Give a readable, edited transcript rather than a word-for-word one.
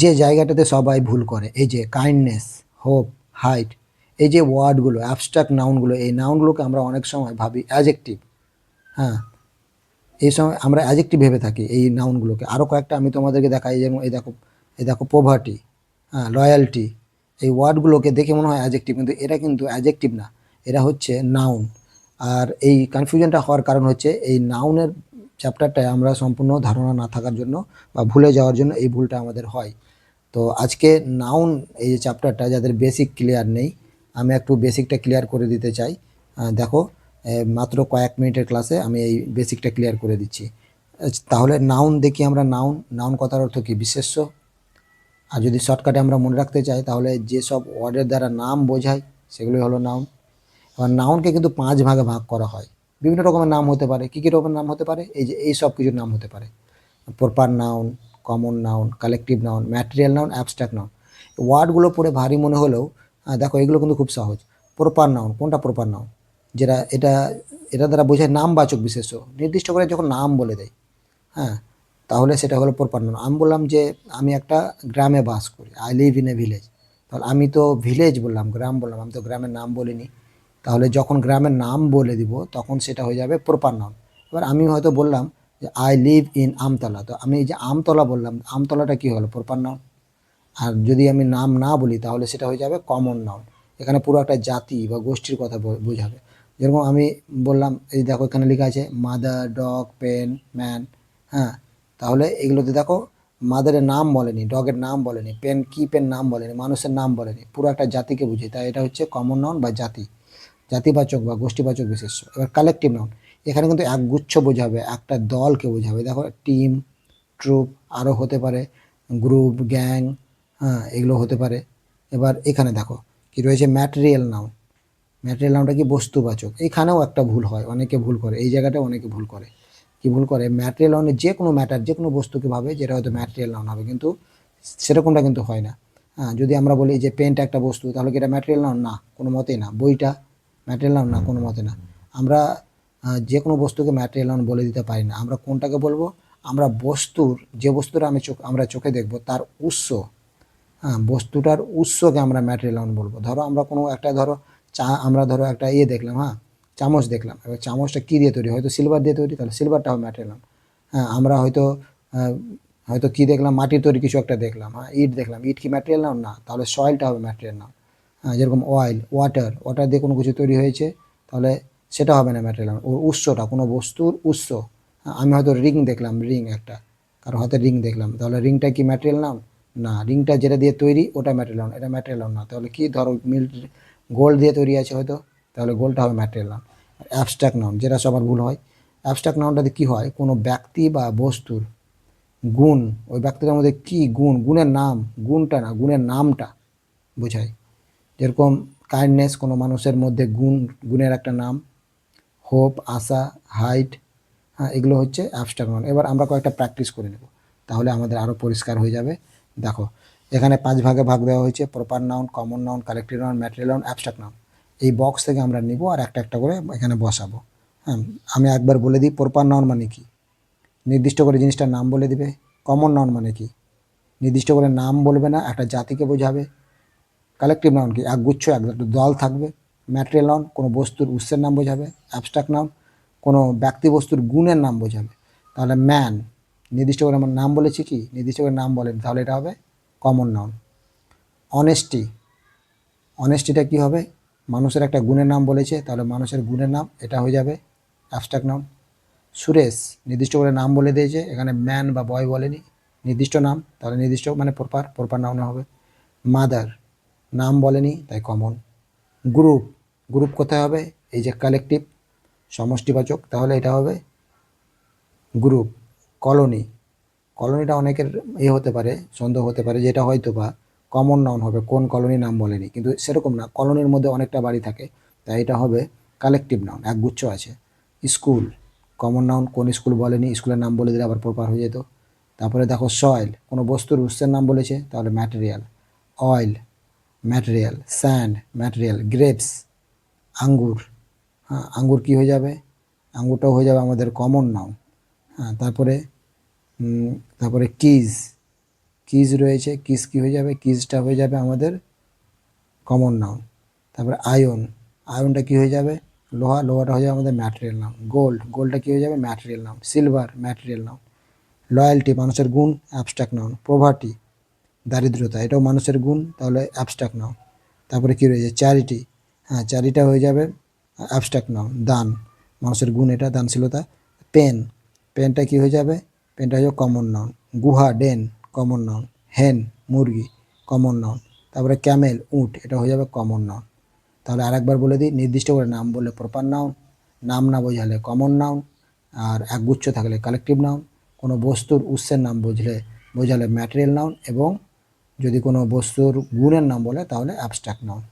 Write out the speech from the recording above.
যে জায়গাটাতে সবাই ভুল করে, এই যে কাইন্ডনেস, হোপ, হাইট, এই যে ওয়ার্ডগুলো, অ্যাবস্ট্রাক্ট নাউনগুলো, এই নাউনগুলোকে আমরা অনেক সময় ভাবি অ্যাজেক্টিভ। হ্যাঁ, এই সময় আমরা অ্যাজেক্টিভ ভেবে থাকি এই নাউনগুলোকে। আরও কয়েকটা আমি তোমাদেরকে দেখাই, যেমন এই দেখো পোভার্টি, হ্যাঁ, লয়্যালটি, এই ওয়ার্ডগুলোকে দেখে মনে হয় অ্যাজেক্টিভ, কিন্তু এরা কিন্তু অ্যাজেক্টিভ না, এরা হচ্ছে নাউন। আর এই কনফিউশনটা হওয়ার কারণ হচ্ছে এই নাউনের চ্যাপ্টারটায় আমরা সম্পূর্ণ ধারণা না থাকার জন্য বা ভুলে যাওয়ার জন্য এই ভুলটা আমাদের হয়। তো আজকে নাউন এই যে চ্যাপ্টারটা যাদের বেসিক ক্লিয়ার নেই, আমি একটু বেসিকটা ক্লিয়ার করে দিতে চাই। দেখো, মাত্র কয়েক মিনিটের ক্লাসে আমি এই বেসিকটা ক্লিয়ার করে দিচ্ছি। তাহলে নাউন দেখি আমরা। নাউন, নাউন কথার অর্থ কি? বিশেষ্য। আর যদি শর্টকাটে আমরা মনে রাখতে চাই তাহলে যেসব ওয়ার্ডের দ্বারা নাম বোঝায় সেগুলোই হলো নাউন। এবার নাউনকে কিন্তু ৫ ভাগে ভাগ করা হয়। বিভিন্ন রকমের নাম হতে পারে। কী রকমের নাম হতে পারে? এই যে এই সব কিছুর নাম হতে পারে: proper noun, common noun, collective noun, material noun, abstract noun. ওয়ার্ডগুলো পড়ে ভারী মনে হলেও দেখো এগুলো কিন্তু খুব সহজ। প্রপার নাউন কোনটা? প্রপার নাউন যেটা এটা দ্বারা বোঝায় নামবাচক বিশেষ্য, নির্দিষ্ট করে যখন নাম বলে দেয়। হ্যাঁ, তাহলে সেটা হলো প্রপার নাউন। আমি বললাম যে আমি একটা গ্রামে বাস করি, I live in a village. তাহলে আমি তো ভিলেজ বললাম, গ্রাম বললাম, আমি তো গ্রামের নাম বলিনি। তাহলে যখন গ্রামের নাম বলে দিব তখন সেটা হয়ে যাবে প্রপার নাউন। এবার আমি হয়তো বললাম যে আই লিভ ইন আমতলা, তো আমি এই যে আমতলা বললাম, আমতলাটা কি হলো? Proper noun. আর যদি আমি নাম না বলি তাহলে সেটা হয়ে যাবে কমন নাউন। এখানে পুরো একটা জাতি বা গোষ্ঠীর কথা বোঝাবে। যেরকম আমি বললাম, এই দেখো এখানে লেখা আছে মাদার, ডগ, পেন, ম্যান। হ্যাঁ, তাহলে এগুলোতে দেখো মাদারের নাম বলেনি, ডগের নাম বলেনি, পেন কি পেন নাম বলেনি, মানুষের নাম বলেনি, পুরো একটা জাতিকে বুঝে, তাই এটা হচ্ছে কমন নাউন বা জাতি, জাতিবাচক বা গোষ্ঠীবাচক বিশেষ্য। এবার কালেকটিভ নাউন, এখানে কিন্তু একগুচ্ছ বোঝাবে, একটা দলকে বোঝাবে। দেখো টিম, ট্রুপ, আরও হতে পারে গ্রুপ, গ্যাং, হ্যাঁ, এগুলো হতে পারে। এবার এখানে দেখো কি রয়েছে, ম্যাটেরিয়াল নাউন। ম্যাটেরিয়াল নাউনটা কি? বস্তুবাচক। এখানেও একটা ভুল হয়, অনেকে ভুল করে এই জায়গাটা, অনেকে ভুল করে। কি ভুল করে? ম্যাটেরিয়াল নাউনে যে কোনো ম্যাটার, যে কোনো বস্তুকে ভাবে যেটা হয়তো ম্যাটেরিয়াল নাউন হবে, কিন্তু সেরকমটা কিন্তু হয় না। হ্যাঁ, যদি আমরা বলি যে পেনটা একটা বস্তু, তাহলে কি এটা ম্যাটেরিয়াল নাউন? না, কোনো মতেই না। বইটা ম্যাটেরিয়াল নাউন? না, কোনো মতে না। আমরা যে কোনো বস্তুকে ম্যাটেরিয়াল নাউন বলে দিতে পারি না। আমরা কোনটাকে বলবো? আমরা বস্তুর, যে বস্তুটা আমরা চোখে দেখব তার উৎস, হ্যাঁ, বস্তুটার উৎসকে আমরা ম্যাটেরিয়াল নাউন বলবো। ধরো আমরা কোনো একটা, ধরো আমরা ধরো একটা ইয়ে দেখলাম, হ্যাঁ, চামচ দেখলাম। এবার চামচটা কী দিয়ে তৈরি? হয়তো সিলভার দিয়ে তৈরি, তাহলে সিলভারটা হবে ম্যাটেরিয়াল নাউন। হ্যাঁ, আমরা হয়তো আহ, হয়তো কী দেখলাম, মাটির তৈরি কিছু একটা দেখলাম, হ্যাঁ, ইট দেখলাম, ইট কি ম্যাটেরিয়াল নাউন? না, তাহলে সয়েলটা হবে ম্যাটেরিয়াল নাউন। হ্যাঁ, যেরকম অয়েল, ওয়াটার, ওয়াটার দিয়ে কোনো কিছু তৈরি হয়েছে, তাহলে সেটা হবে না ম্যাটেরিয়াল নাউন। ওর উৎসটা, কোনো বস্তুর উৎস। হ্যাঁ, আমি হয়তো রিং দেখলাম, রিং একটা, কারো হাতে রিং দেখলাম, তাহলে রিংটা কি ম্যাটেরিয়াল নাউন? না, রিংটা যেটা দিয়ে তৈরি ওটা ম্যাটেরিয়াল নাউন, এটা ম্যাটেরিয়াল নাউন না। তাহলে কি? ধরো গোল্ড দিয়ে তৈরি আছে হয়তো, তাহলে গোল্ডটা হবে ম্যাটেরিয়াল নাউন। অ্যাবস্ট্রাক্ট নাউন, যেটা সবার ভুল হয়, অ্যাবস্ট্রাক্ট নাউনটাতে কী হয়? কোনো ব্যক্তি বা বস্তুর গুণ, ওই ব্যক্তিটার মধ্যে কী গুণ, গুণের নাম, গুণটা না, গুণের নামটা বোঝায়। যেরকম কাইন্ডনেস, কোনো মানুষের মধ্যে গুণ, গুণের একটা নাম। হোপ, আশা, হাইট, হ্যাঁ, এগুলো হচ্ছে অ্যাবস্ট্রাক্ট নাউন। এবার আমরা কয়েকটা প্র্যাকটিস করে নেব, তাহলে আমাদের আরও পরিষ্কার হয়ে যাবে। দেখো এখানে ৫ ভাগে ভাগ দেওয়া হয়েছে: proper noun, common noun, collective noun, material noun, abstract noun. এই বক্স থেকে আমরা নিব আর একটা একটা করে এখানে বসাবো। হ্যাঁ, আমি একবার বলে দিই, প্রপার নাউন মানে কি? নির্দিষ্ট করে জিনিসটার নাম বলে দিবে। কমন নাউন মানে কি? নির্দিষ্ট করে নাম বলবে না, একটা জাতিকে বোঝাবে। কালেকটিভ নাউন কি? একগুচ্ছ, একটা দল থাকবে। ম্যাটেরিয়াল নাউন কোনো বস্তুর উৎসের নাম বোঝাবে। অ্যাবস্ট্রাক্ট নাউন কোনো ব্যক্তি বস্তুর গুণের নাম বোঝাবে। তাহলে ম্যান, নির্দিষ্ট করে আমার নাম বলেছি কি? নির্দিষ্ট করে নাম বলেন, তাহলে এটা হবে কমন নাউন। অনেস্টি, অনেস্টিটা কী হবে? মানুষের একটা গুণের নাম বলেছে, তাহলে মানুষের গুণের নাম, এটা হয়ে যাবে অ্যাবস্ট্রাক্ট নাউন। সুরেশ, নির্দিষ্ট করে নাম বলে দিয়েছে, এখানে ম্যান বা বয় বলেনি, নির্দিষ্ট নাম, তাহলে নির্দিষ্ট মানে প্রপার, প্রপার নাউনে হবে। মাদার, নাম বলেনি, তাই কমন। গ্রুপ, গ্রুপ কোথায় হবে? এই যে কালেকটিভ, সমষ্টিবাচক, তাহলে এটা হবে গ্রুপ। কলোনি, কলোনিটা অনেকের হতে পারে, সন্দেহ হতে পারে যেটা হয়তো বা কমন নাউন হবে, কোন কলোনি নাম বলেনি, কিন্তু সেরকম না, কলোনির মধ্যে অনেকটা বাড়ি থাকে, তাই এটা হবে কালেকটিভ নাউন, একগুচ্ছ আছে। স্কুল, কমন নাউন, কোন স্কুল বলেনি, স্কুলের নাম বলে দিলে আবার প্রপার হয়ে যেত। তারপরে দেখো সয়েল, কোনো বস্তুর উৎসের নাম বলেছে, তাহলে material. Oil material, sand material. Grapes, আঙ্গুর, হ্যাঁ, আঙ্গুর কী হয়ে যাবে? আঙ্গুরটাও হয়ে যাবে আমাদের কমন নাউন। হ্যাঁ, তারপরে তারপরে কিজ, কিজ রয়েছে, কিজ কি হয়ে যাবে, কিজটা হয়ে যাবে আমাদের কমন নাউন। তারপরে আয়ন, আয়নটা কি হয়ে যাবে, লোহা, লোহাটা হয়ে যাবে আমাদের ম্যাটেরিয়াল নাউন। গোল্ড, গোল্ডটা কি হয়ে যাবে, material noun. Silver, material noun. Loyalty, মানুষের গুণ, অ্যাবস্ট্রাক্ট নাউন। প্রভার্টি, দারিদ্রতা, এটাও মানুষের গুণ, তাহলে অ্যাবস্ট্রাক্ট নাউন। তারপরে কি রয়েছে, চ্যারিটি, হ্যাঁ চ্যারিটা হয়ে যাবে অ্যাবস্ট্রাক্ট নাউন। দান, মানুষের গুণ, এটা দানশীলতা। পেন, পেনটা কি হয়ে যাবে, পেনটা হয়ে যাবে কমন নাউন। গুহা, ডেন, কমন নাউন। হেন, মুরগি, কমন নাউন। তারপরে ক্যামেল, উট, এটা হয়ে যাবে কমন নাউন। তাহলে আরেকবার বলে দিই, নির্দিষ্ট করে নাম বললে প্রপার নাউন, নাম না বোঝালে কমন নাউন, আর একগুচ্ছ থাকলে কালেকটিভ নাউন, কোনো বস্তুর উৎসের নাম বোঝালে ম্যাটেরিয়াল নাউন, এবং যদি কোনো বস্তুর গুণের নাম বলে তাহলে অ্যাবস্ট্রাক্ট নাউন।